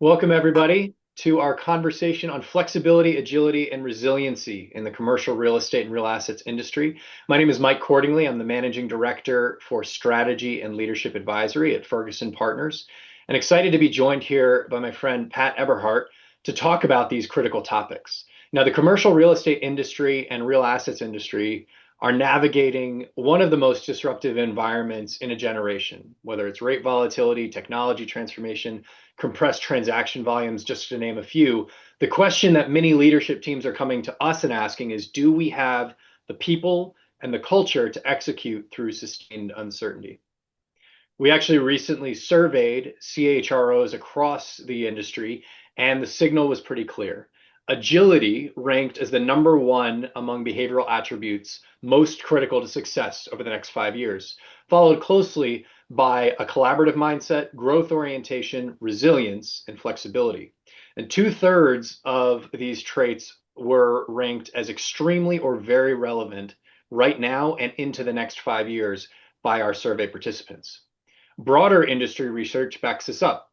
Welcome, everybody, to our conversation on flexibility, agility, and resiliency in the commercial real estate and real assets industry. My name is Mike Cordingley. I'm the Managing Director for Strategy and Leadership Advisory at Ferguson Partners, and excited to be joined here by my friend Pat Eberhart to talk about these critical topics. Now, the commercial real estate industry and real assets industry are navigating one of the most disruptive environments in a generation, whether it's rate volatility, technology transformation, compressed transaction volumes, just to name a few. The question that many leadership teams are coming to us and asking is, do we have the people and the culture to execute through sustained uncertainty? We actually recently surveyed CHROs across the industry, and the signal was pretty clear. Agility ranked as the number one among behavioral attributes most critical to success over the next 5 years, followed closely by a collaborative mindset, growth orientation, resilience, and flexibility. And two-thirds of these traits were ranked as extremely or very relevant right now and into the next 5 years by our survey participants. Broader industry research backs this up.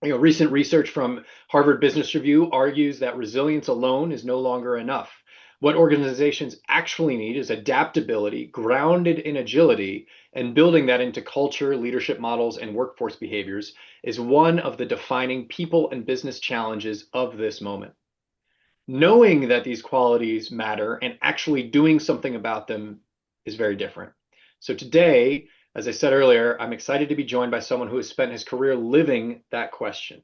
Recent research from Harvard Business Review argues that resilience alone is no longer enough. What organizations actually need is adaptability grounded in agility, and building that into culture, leadership models, and workforce behaviors is one of the defining people and business challenges of this moment. Knowing that these qualities matter and actually doing something about them is very different. So today, as I said earlier, I'm excited to be joined by someone who has spent his career living that question.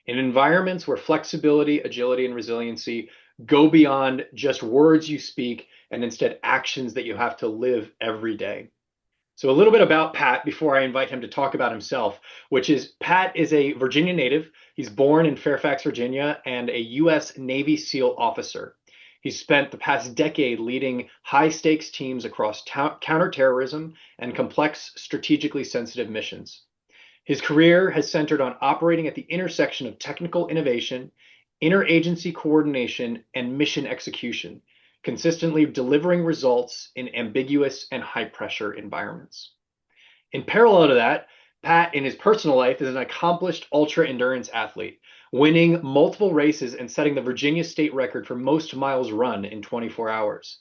In environments where flexibility, agility, and resiliency go beyond just words you speak and instead actions that you have to live every day. So a little bit about Pat before I invite him to talk about himself, which is Pat is a Virginia native. He's born in Fairfax, Virginia, and a U.S. Navy SEAL officer. He's spent the past decade leading high-stakes teams across counterterrorism and complex, strategically sensitive missions. His career has centered on operating at the intersection of technical innovation, interagency coordination, and mission execution, consistently delivering results in ambiguous and high-pressure environments. In parallel to that, Pat, in his personal life, is an accomplished ultra-endurance athlete, winning multiple races and setting the Virginia state record for most miles run in 24 hours.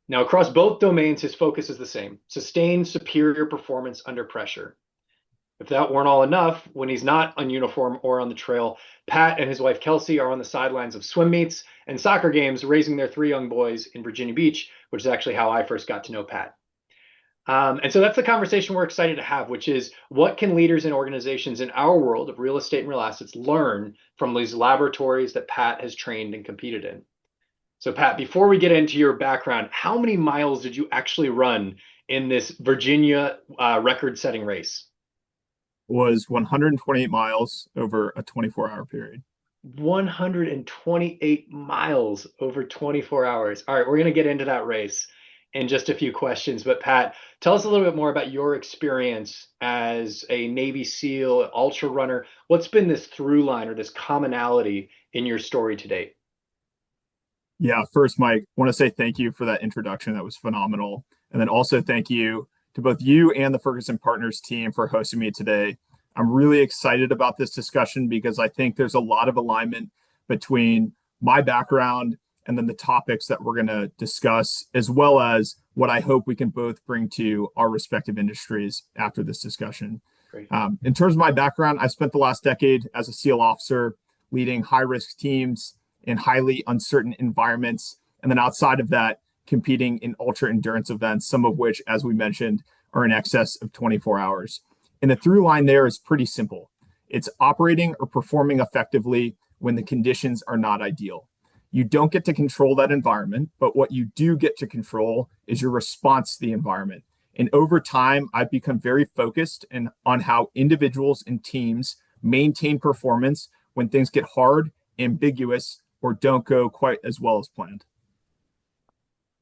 Now, across both domains, his focus is the same: sustained superior performance under pressure. If that weren't all enough, when he's not on uniform or on the trail, Pat and his wife Kelsey are on the sidelines of swim meets and soccer games, raising their three young boys in Virginia Beach, which is actually how I first got to know Pat. And so that's the conversation we're excited to have, which is what can leaders and organizations in our world of real estate and real assets learn from these laboratories that Pat has trained and competed in? So Pat, before we get into your background, how many miles did you actually run in this Virginia record-setting race? Was 128 miles over a 24-hour period. 128 miles over 24 hours. All right, we're going to get into that race in just a few questions. But Pat, tell us a little bit more about your experience as a Navy SEAL, ultra runner. What's been this through line or this commonality in your story to date? Yeah, first, Mike, I want to say thank you for that introduction. That was phenomenal. And then also thank you to both you and the Ferguson Partners team for hosting me today. I'm really excited about this discussion because I think there's a lot of alignment between my background and then the topics that we're going to discuss, as well as what I hope we can both bring to our respective industries after this discussion. Great. In terms of my background, I spent the last decade as a SEAL officer leading high-risk teams in highly uncertain environments. And then outside of that, competing in ultra endurance events, some of which, as we mentioned, are in excess of 24 hours. And the through line there is pretty simple. It's operating or performing effectively when the conditions are not ideal. You don't get to control that environment, but what you do get to control is your response to the environment. And over time, I've become very focused on how individuals and teams maintain performance when things get hard, ambiguous, or don't go quite as well as planned.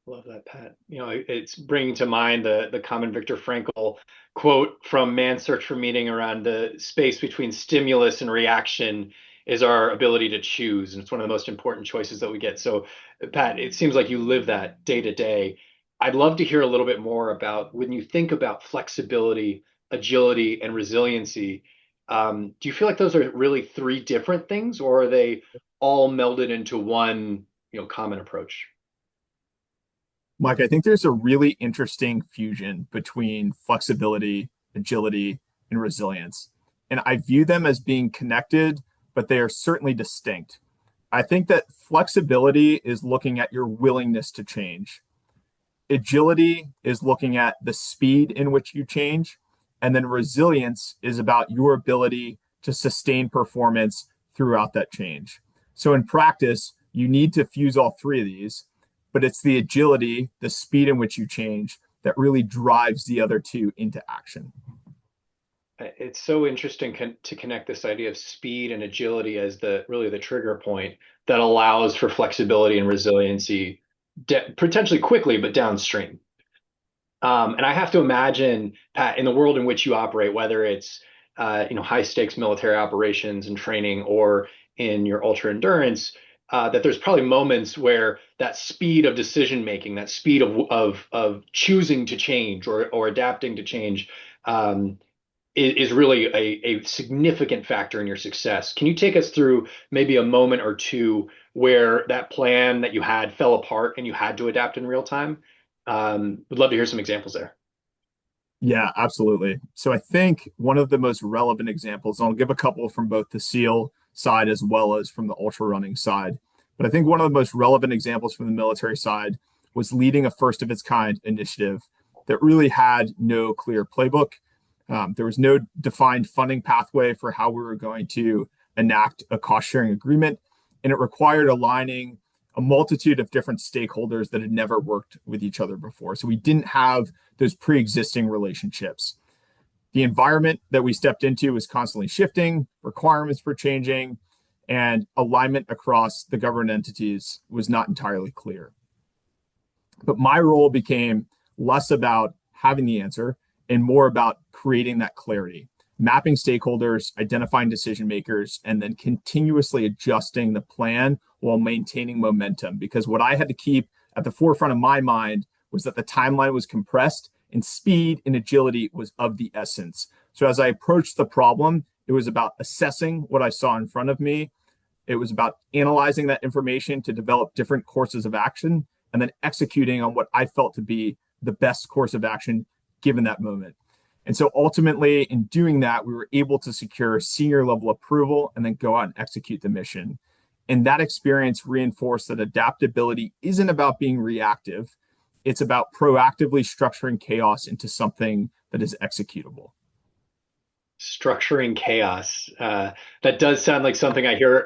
Love that, Pat. It's bringing to mind the common Viktor Frankl quote from Man's Search for Meaning around the space between stimulus and reaction is our ability to choose. And it's one of the most important choices that we get. So, Pat, it seems like you live that day to day. I'd love to hear a little bit more about when you think about flexibility, agility, and resiliency, Do you feel like those are really three different things, or are they all melded into one, common approach? Mike, I think there's a really interesting fusion between flexibility, agility, and resilience. And I view them as being connected, but they are certainly distinct. I think that flexibility is looking at your willingness to change. Agility is looking at the speed in which you change. And then resilience is about your ability to sustain performance throughout that change. So in practice, you need to fuse all three of these, but it's the agility, the speed in which you change that really drives the other two into action. It's so interesting to connect this idea of speed and agility as the really the trigger point that allows for flexibility and resiliency potentially quickly, but downstream. And I have to imagine, Pat, in the world in which you operate, whether it's high stakes military operations and training, or in your ultra endurance, that there's probably moments where that speed of decision making, that speed of choosing to change or adapting to change, is really a significant factor in your success. Can you take us through maybe a moment or two where that plan that you had fell apart and you had to adapt in real time? Would love to hear some examples there. Yeah, absolutely. So I think one of the most relevant examples, and I'll give a couple from both the SEAL side as well as from the ultra running side, but I think one of the most relevant examples from the military side was leading a first of its kind initiative that really had no clear playbook. There was no defined funding pathway for how we were going to enact a cost sharing agreement, and it required aligning a multitude of different stakeholders that had never worked with each other before. So we didn't have those pre existing relationships. The environment that we stepped into was constantly shifting, requirements were changing, and alignment across the government entities was not entirely clear. But my role became less about having the answer and more about creating that clarity, mapping stakeholders, identifying decision makers, and then continuously adjusting the plan while maintaining momentum. Because what I had to keep at the forefront of my mind was that the timeline was compressed and speed and agility was of the essence. So as I approached the problem, it was about assessing what I saw in front of me. It was about analyzing that information to develop different courses of action and then executing on what I felt to be the best course of action given that moment. And so ultimately, in doing that, we were able to secure senior level approval and then go out and execute the mission. And that experience reinforced that adaptability isn't about being reactive, it's about proactively structuring chaos into something that is executable. Structuring chaos. That does sound like something I hear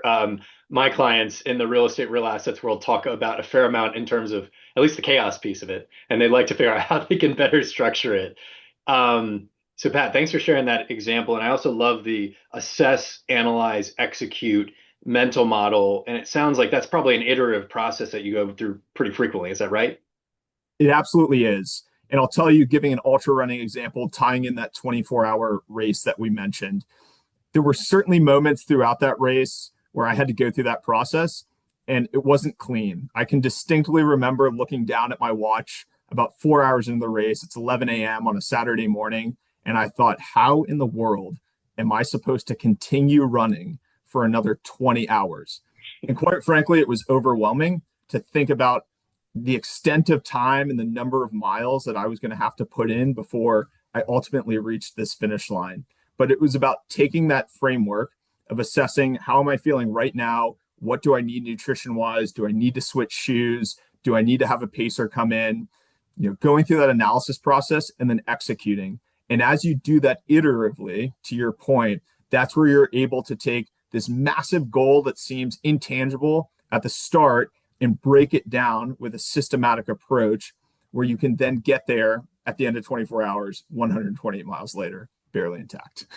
my clients in the real estate, real assets world talk about a fair amount in terms of at least the chaos piece of it. And they'd like to figure out how they can better structure it. So, Pat, thanks for sharing that example. And I also love the assess, analyze, execute mental model. And it sounds like that's probably an iterative process that you go through pretty frequently. Is that right? It absolutely is. And I'll tell you, giving an ultra running example, tying in that 24-hour race that we mentioned, there were certainly moments throughout that race where I had to go through that process and it wasn't clean. I can distinctly remember looking down at my watch about 4 hours into the race. It's 11 a.m. on a Saturday morning. And I thought, how in the world am I supposed to continue running for another 20 hours? And quite frankly, it was overwhelming to think about the extent of time and the number of miles that I was going to have to put in before I ultimately reached this finish line. But it was about taking that framework of assessing how am I feeling right now? What do I need nutrition wise? Do I need to switch shoes? Do I need to have a pacer come in? Going through that analysis process and then executing. And as you do that iteratively, to your point, that's where you're able to take this massive goal that seems intangible at the start and break it down with a systematic approach where you can then get there at the end of 24 hours, 128 miles later, barely intact.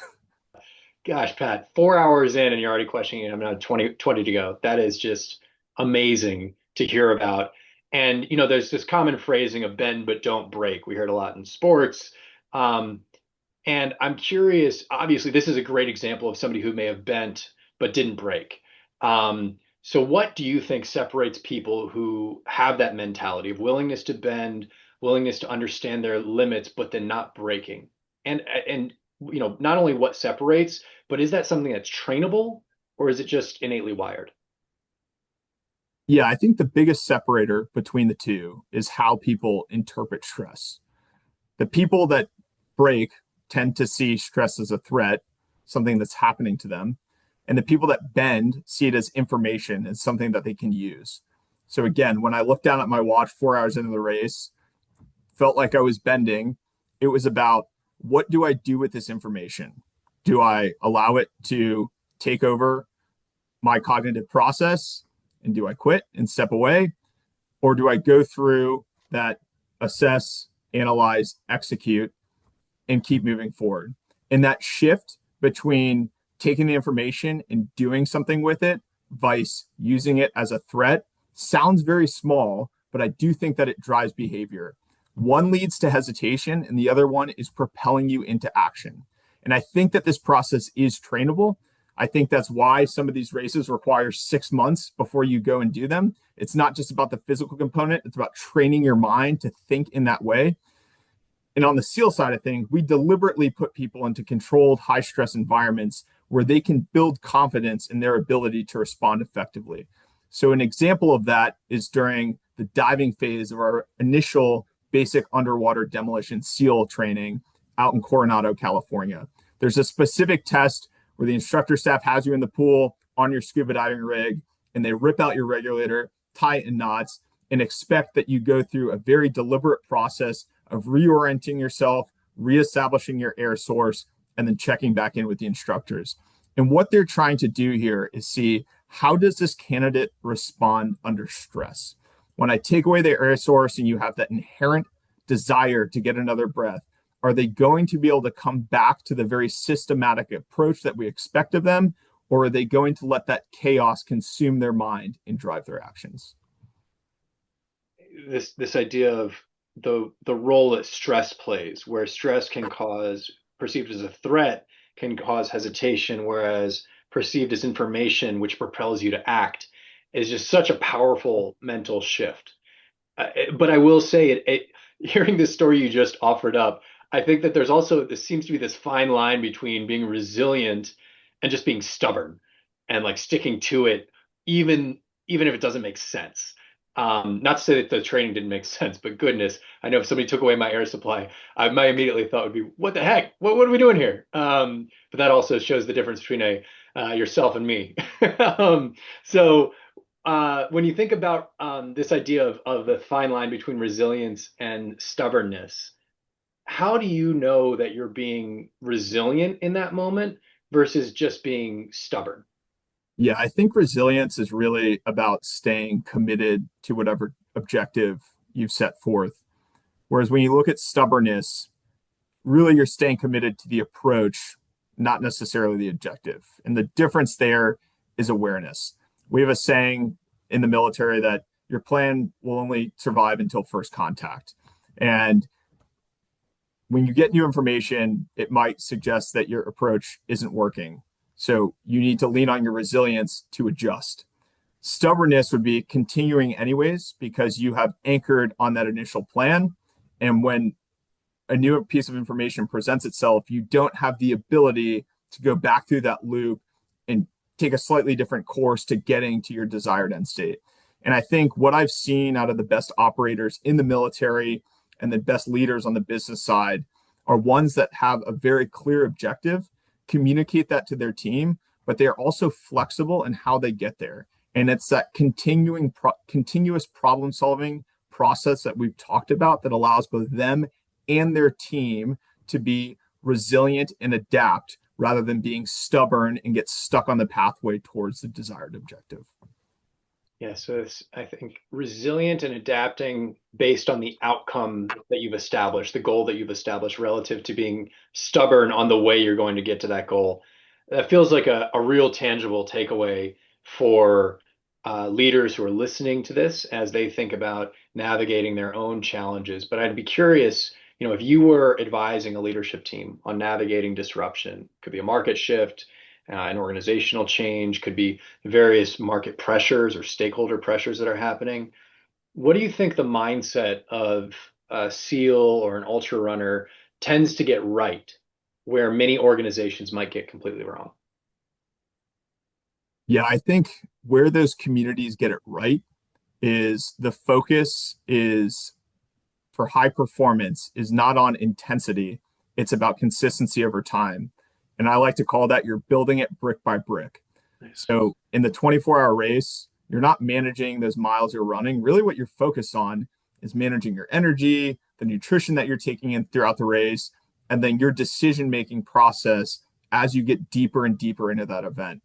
Gosh, Pat, 4 hours in and you're already questioning it. I'm not 20 to go. That is just amazing to hear about. And, there's this common phrasing of bend but don't break. We heard a lot in sports. Um, and I'm curious, obviously, this is a great example of somebody who may have bent but didn't break. So what do you think separates people who have that mentality of willingness to bend, willingness to understand their limits, but then not breaking? And not only what separates, but is that something that's trainable or is it just innately wired? Yeah, I think the biggest separator between the two is how people interpret stress. The people that break tend to see stress as a threat, something that's happening to them. And the people that bend see it as information and something that they can use. So again, when I looked down at my watch 4 hours into the race, felt like I was bending, it was about what do I do with this information? Do I allow it to take over my cognitive process? And do I quit and step away? Or do I go through that, assess, analyze, execute, and keep moving forward? And that shift between taking the information and doing something with it, vice using it as a threat, sounds very small, but I do think that it drives behavior. One leads to hesitation, and the other one is propelling you into action. And I think that this process is trainable. I think that's why some of these races require 6 months before you go and do them. It's not just about the physical component, it's about training your mind to think in that way. And on the SEAL side of things, we deliberately put people into controlled, high stress environments where they can build confidence in their ability to respond effectively. So, an example of that is during the diving phase of our initial basic underwater demolition SEAL training out in Coronado, California. There's a specific test where the instructor staff has you in the pool on your scuba diving rig, and they rip out your regulator, tie it in knots, and expect that you go through a very deliberate process of reorienting yourself, reestablishing your air source, and then checking back in with the instructors. And what they're trying to do here is see how does this candidate respond under stress? When I take away their air source and you have that inherent desire to get another breath, are they going to be able to come back to the very systematic approach that we expect of them? Or are they going to let that chaos consume their mind and drive their actions? This idea of the role that stress plays, where stress can cause perceived as a threat can cause hesitation, whereas perceived as information, which propels you to act, is just such a powerful mental shift. But I will say hearing this story you just offered up, I think that there's also this seems to be this fine line between being resilient and just being stubborn and like sticking to it, even if it doesn't make sense. Not to say that the training didn't make sense, but goodness, I know if somebody took away my air supply, my immediately thought would be, what the heck? What are we doing here? But that also shows the difference between a yourself and me. So when you think about this idea of the fine line between resilience and stubbornness, how do you know that you're being resilient in that moment versus just being stubborn? Yeah, I think resilience is really about staying committed to whatever objective you've set forth. Whereas when you look at stubbornness, really you're staying committed to the approach, not necessarily the objective. And the difference there is awareness. We have a saying in the military that your plan will only survive until first contact. And when you get new information, it might suggest that your approach isn't working. So you need to lean on your resilience to adjust. Stubbornness would be continuing anyways because you have anchored on that initial plan. And when a new piece of information presents itself, you don't have the ability to go back through that loop and take a slightly different course to getting to your desired end state. And I think what I've seen out of the best operators in the military and the best leaders on the business side are ones that have a very clear objective, communicate that to their team, but they are also flexible in how they get there. And it's that continuous problem solving process that we've talked about that allows both them and their team to be resilient and adapt rather than being stubborn and get stuck on the pathway towards the desired objective. Yeah, so it's, I think, resilient and adapting based on the outcome that you've established, the goal that you've established relative to being stubborn on the way you're going to get to that goal. That feels like a real tangible takeaway for leaders who are listening to this as they think about navigating their own challenges. But I'd be curious, if you were advising a leadership team on navigating disruption, could be a market shift, an organizational change, could be various market pressures or stakeholder pressures that are happening. What do you think the mindset of a SEAL or an ultra runner tends to get right, where many organizations might get completely wrong? Yeah, I think where those communities get it right is the focus is for high performance is not on intensity, it's about consistency over time. And I like to call that you're building it brick by brick. Nice. So in the 24-hour race, you're not managing those miles you're running. Really, what you're focused on is managing your energy, the nutrition that you're taking in throughout the race, and then your decision making process as you get deeper and deeper into that event.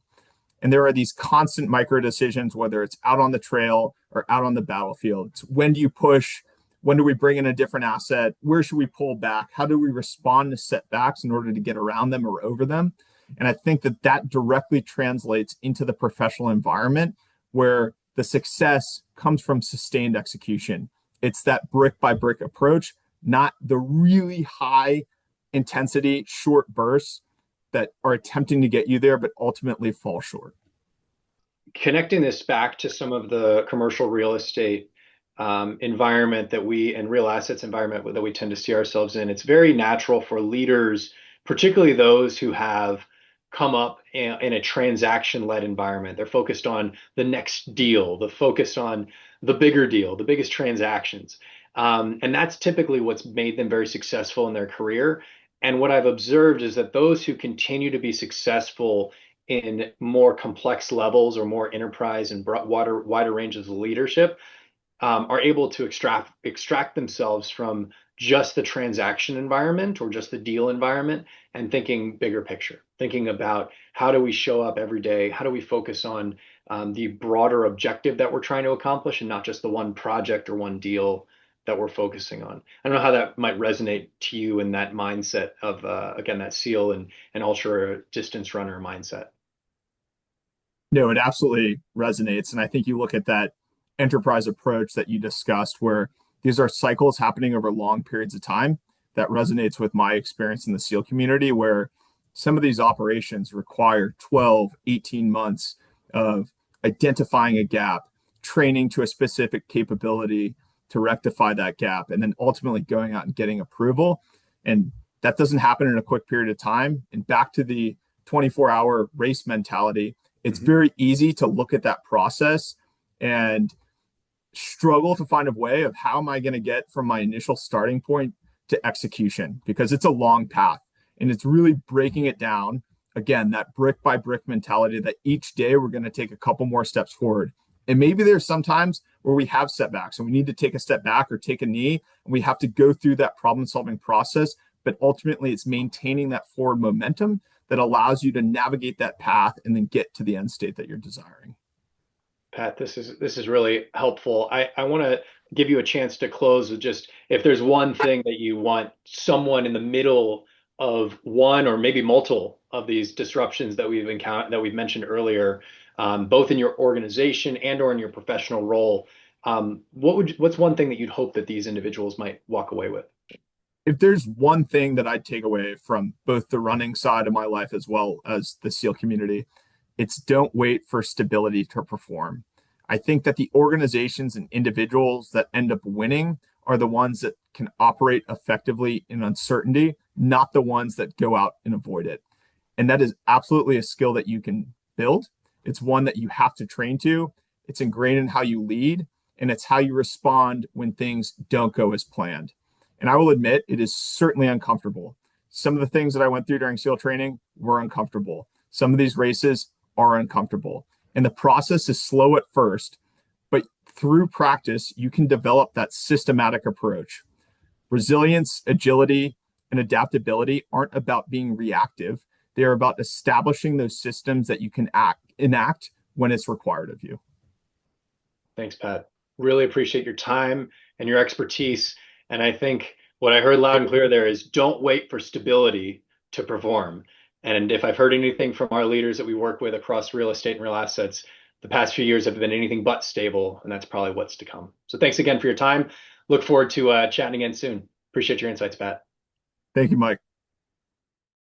And there are these constant micro decisions, whether it's out on the trail or out on the battlefield. It's when do you push? When do we bring in a different asset? Where should we pull back? How do we respond to setbacks in order to get around them or over them? And I think that that directly translates into the professional environment where the success comes from sustained execution. It's that brick by brick approach, not the really high intensity short bursts that are attempting to get you there, but ultimately fall short. Connecting this back to some of the commercial real estate environment that we and real assets environment that we tend to see ourselves in, it's very natural for leaders, particularly those who have come up in a transaction-led environment. They're focused on the next deal, the focus on the bigger deal, the biggest transactions. And that's typically what's made them very successful in their career. And what I've observed is that those who continue to be successful in more complex levels or more enterprise and wider ranges of leadership are able to extract themselves from just the transaction environment or just the deal environment and thinking bigger picture, thinking about how do we show up every day? How do we focus on the broader objective that we're trying to accomplish and not just the one project or one deal that we're focusing on. I don't know how that might resonate to you in that mindset of, again, that SEAL and ultra distance runner mindset. No, it absolutely resonates. And I think you look at that enterprise approach that you discussed, where these are cycles happening over long periods of time. That resonates with my experience in the SEAL community, where some of these operations require 12, 18 months of identifying a gap, training to a specific capability to rectify that gap, and then ultimately going out and getting approval. And that doesn't happen in a quick period of time. And back to the 24-hour race mentality, it's very easy to look at that process and struggle to find a way of how am I going to get from my initial starting point to execution, because it's a long path and it's really breaking it down. Again, that brick by brick mentality that each day we're going to take a couple more steps forward. And maybe there's sometimes where we have setbacks and we need to take a step back or take a knee and we have to go through that problem solving process. But ultimately, it's maintaining that forward momentum that allows you to navigate that path and then get to the end state that you're desiring. Pat, this is really helpful. I want to give you a chance to close with just if there's one thing that you want someone in the middle of one or maybe multiple of these disruptions that we've encountered that we've mentioned earlier, both in your organization and or in your professional role, what's one thing that you'd hope that these individuals might walk away with? If there's one thing that I'd take away from both the running side of my life as well as the SEAL community, it's don't wait for stability to perform. I think that the organizations and individuals that end up winning are the ones that can operate effectively in uncertainty, not the ones that go out and avoid it. And that is absolutely a skill that you can build. It's one that you have to train to. It's ingrained in how you lead, and it's how you respond when things don't go as planned. And I will admit, it is certainly uncomfortable. Some of the things that I went through during SEAL training were uncomfortable. Some of these races are uncomfortable. And the process is slow at first, but through practice, you can develop that systematic approach. Resilience, agility, and adaptability aren't about being reactive. They are about establishing those systems that you can enact when it's required of you. Thanks, Pat. Really appreciate your time and your expertise. And I think what I heard loud and clear there is don't wait for stability to perform. And if I've heard anything from our leaders that we work with across real estate and real assets, the past few years have been anything but stable, and that's probably what's to come. So thanks again for your time. Look forward to chatting again soon. Appreciate your insights, Pat. Thank you, Mike.